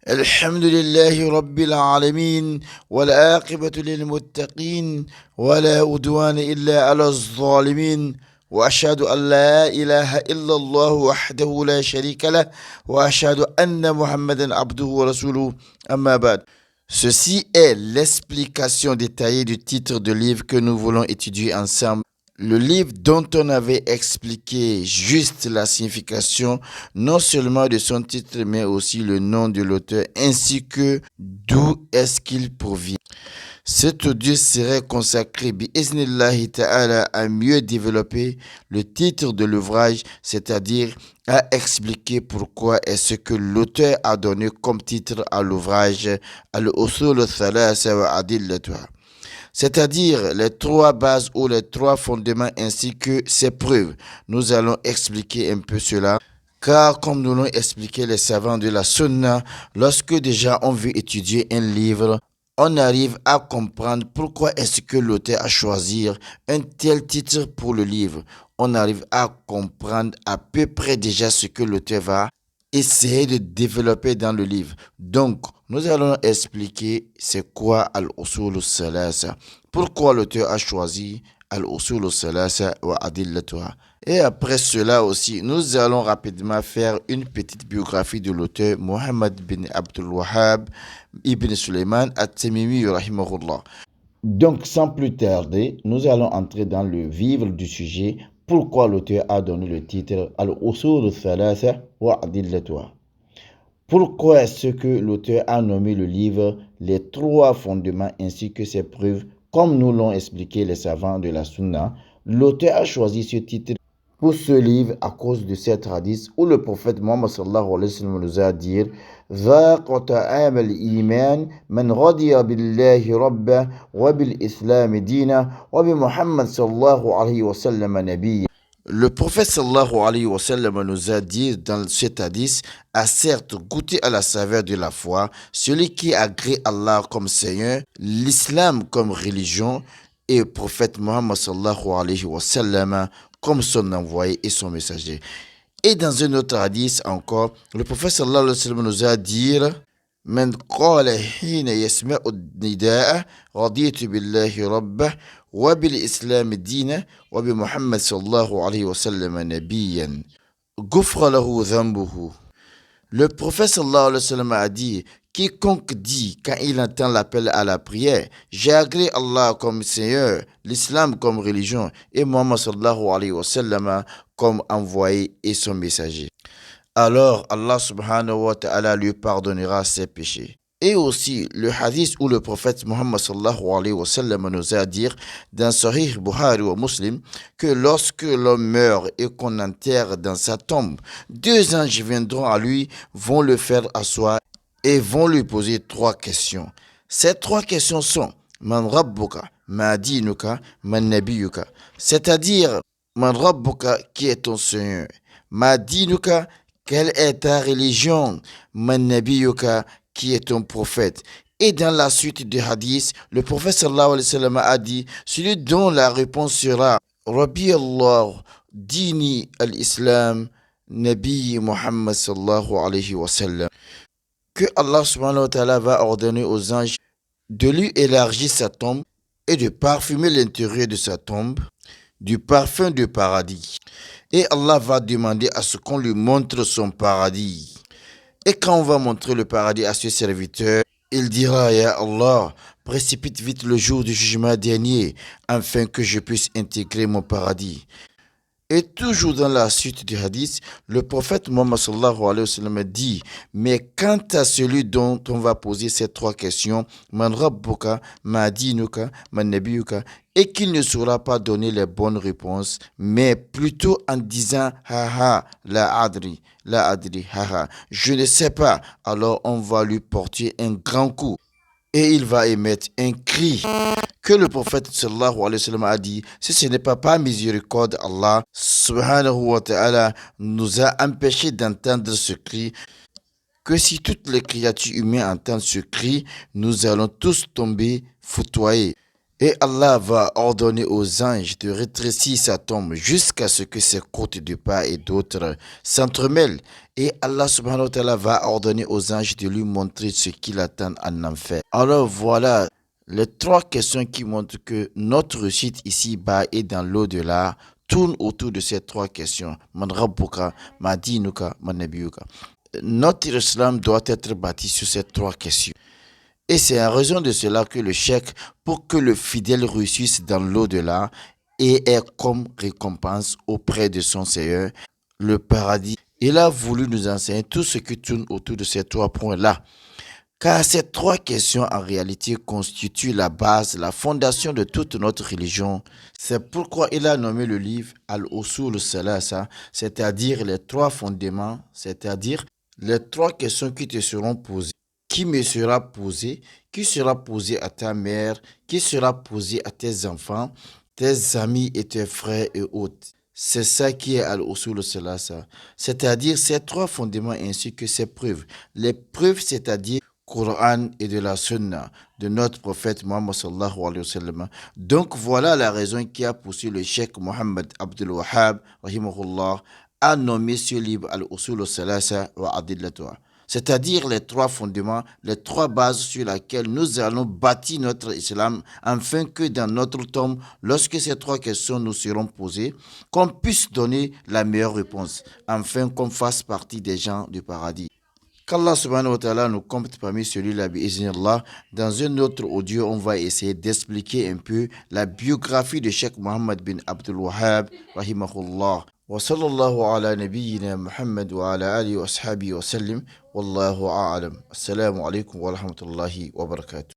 الحمد لله رب العالمين والعاقبة للمتقين ولا عدوان إلا على الظالمين وأشهد أن لا إله إلا الله وحده لا شريك له وأشهد أن محمدا عبده ورسوله أما بعد. Ceci est l'explication détaillée du titre de livre que nous voulons étudier ensemble. Le livre dont on avait expliqué juste la signification, non seulement de son titre, mais aussi le nom de l'auteur, ainsi que d'où est-ce qu'il provient. Cet audio serait consacré, bi'iznillahi ta'ala, à mieux développer le titre de l'ouvrage, c'est-à-dire à expliquer pourquoi est-ce que l'auteur a donné comme titre à l'ouvrage Al-Usul al-Thalasa wa Adillatuha, c'est-à-dire les trois bases ou les trois fondements ainsi que ses preuves. Nous allons expliquer un peu cela. Car comme nous l'ont expliqué les savants de la Sunna, lorsque déjà on veut étudier un livre, on arrive à comprendre pourquoi est-ce que l'auteur a choisi un tel titre pour le livre. On arrive à comprendre à peu près déjà ce que l'auteur va essayer de développer dans le livre. Donc, nous allons expliquer c'est quoi Al-Usul al-Salasa. Pourquoi l'auteur a choisi Al-Usul al-Salasa wa Adillatuha. Et après cela aussi, nous allons rapidement faire une petite biographie de l'auteur Mohammed bin Abdul Wahhab ibn Sulaiman at-Tamimi rahimahullah. Donc, sans plus tarder, nous allons entrer dans le vif du sujet. Pourquoi l'auteur a donné le titre Al-Usul al-Thalatha wa Adillatuha. Pourquoi est-ce que l'auteur a nommé le livre Les trois fondements ainsi que ses preuves, comme nous l'ont expliqué les savants de la Sunna. L'auteur a choisi ce titre pour ce livre à cause de cette hadith où le prophète Mohammed sallallahu alayhi wa sallam nous a dit ذاق طعام الإيمان من رضي بالله ربا وبالإسلام دينا وبمحمد صلى الله عليه وسلم نبيا. Le prophète sallallahu alayhi wa sallam nous a dit dans cet hadith a certes goûté à la saveur de la foi celui qui agrée Allah comme Seigneur, l'islam comme religion et le prophète Mohammed sallallahu alayhi wa sallam comme son envoyé et son messager. Et dans un autre hadith encore, le prophète sallallahu alayhi wa sallam nous a dit من قال حين يسمع النداء رضيت بالله ربه وبالإسلام دينا وبمحمد صلى الله عليه وسلم نبيا غفر له ذنبه. Le prophète sallallahu alayhi wa sallam a dit quiconque dit quand il entend l'appel à la prière, j'ai agréé Allah comme Seigneur, l'islam comme religion et Muhammad sallallahu alayhi wa sallam comme envoyé et son messager, alors Allah subhanahu wa ta'ala lui pardonnera ses péchés. Et aussi le hadith où le prophète Muhammad sallallahu alayhi wa sallam nous a dit dans Sahih Bukhari ou Muslim que lorsque l'homme meurt et qu'on enterre dans sa tombe, deux anges viendront à lui, vont le faire asseoir et vont lui poser trois questions. Ces trois questions sont Man Rabbuka, Ma Dinuka, Man Nabiyuka, c'est-à-dire Man Rabbuka, qui est ton Seigneur, Ma Dinuka, quelle est ta religion, Man Nabiyuka, qui est ton prophète. Et dans la suite du hadith, le prophète sallallahu alayhi wa sallam a dit celui dont la réponse sera Rabbi Allah, Dini al-Islam, Nabi Muhammad sallallahu alayhi wa sallam, que Allah subhanahu wa ta'ala va ordonner aux anges de lui élargir sa tombe et de parfumer l'intérieur de sa tombe du parfum du paradis. Et Allah va demander à ce qu'on lui montre son paradis. Et quand on va montrer le paradis à ce serviteur, il dira, Ya Allah, précipite vite le jour du jugement dernier, afin que je puisse intégrer mon paradis. Et toujours dans la suite du hadith, le prophète Muhammad sallallahu alayhi wa sallam dit, mais quant à celui dont on va poser ces trois questions, Man Rabbuka, Ma Dinuka, Man Nabiyuka, et qu'il ne saura pas donner les bonnes réponses, mais plutôt en disant, haha, la adri, haha, je ne sais pas, alors on va lui porter un grand coup. Et il va émettre un cri que le prophète sallallahu alayhi wa sallam a dit, si ce n'est pas par miséricorde, Allah subhanahu wa ta'ala nous a empêché d'entendre ce cri, que si toutes les créatures humaines entendent ce cri, nous allons tous tomber foudroyés. Et Allah va ordonner aux anges de rétrécir sa tombe jusqu'à ce que ses côtes de part et d'autre s'entremêlent. Et Allah subhanahu wa ta'ala va ordonner aux anges de lui montrer ce qu'il attend en enfer. Alors voilà les trois questions qui montrent que notre réussite ici-bas et dans l'au-delà tourne autour de ces trois questions. Man rabbuka, ma dinuka, ma nabiyuka. Notre islam doit être bâti sur ces trois questions. Et c'est en raison de cela que le cheikh, pour que le fidèle réussisse dans l'au-delà, et ait comme récompense auprès de son Seigneur le paradis, il a voulu nous enseigner tout ce qui tourne autour de ces trois points-là. Car ces trois questions en réalité constituent la base, la fondation de toute notre religion. C'est pourquoi il a nommé le livre Al-Usul Salasa, c'est-à-dire les trois fondements, c'est-à-dire les trois questions qui te seront posées. Qui me sera posé, qui sera posé à ta mère, qui sera posé à tes enfants, tes amis et tes frères et autres. C'est ça qui est al-usul salasa, c'est-à-dire ces trois fondements ainsi que ces preuves. Les preuves, c'est-à-dire Coran et de la Sunna de notre prophète Muhammad sallallahu alayhi wa sallam. Donc voilà la raison qui a poussé le cheikh Mohammed Abdul Wahhab rahimahullah a nommé ce livre Al-Usul Salasa wa Adillatuha, c'est-à-dire les trois fondements, les trois bases sur lesquelles nous allons bâtir notre islam, afin que dans notre tombe, lorsque ces trois questions nous seront posées, qu'on puisse donner la meilleure réponse, afin qu'on fasse partie des gens du paradis. Qu'Allah subhanahu wa ta'ala nous compte parmi celui-là, bi'iznillah. Dans un autre audio, on va essayer d'expliquer un peu la biographie de Cheikh Mohammed bin Abdul Wahhab, rahimahullah. وصلى الله على نبينا محمد وعلى آله وأصحابه وسلم والله أعلم. السلام عليكم ورحمة الله وبركاته.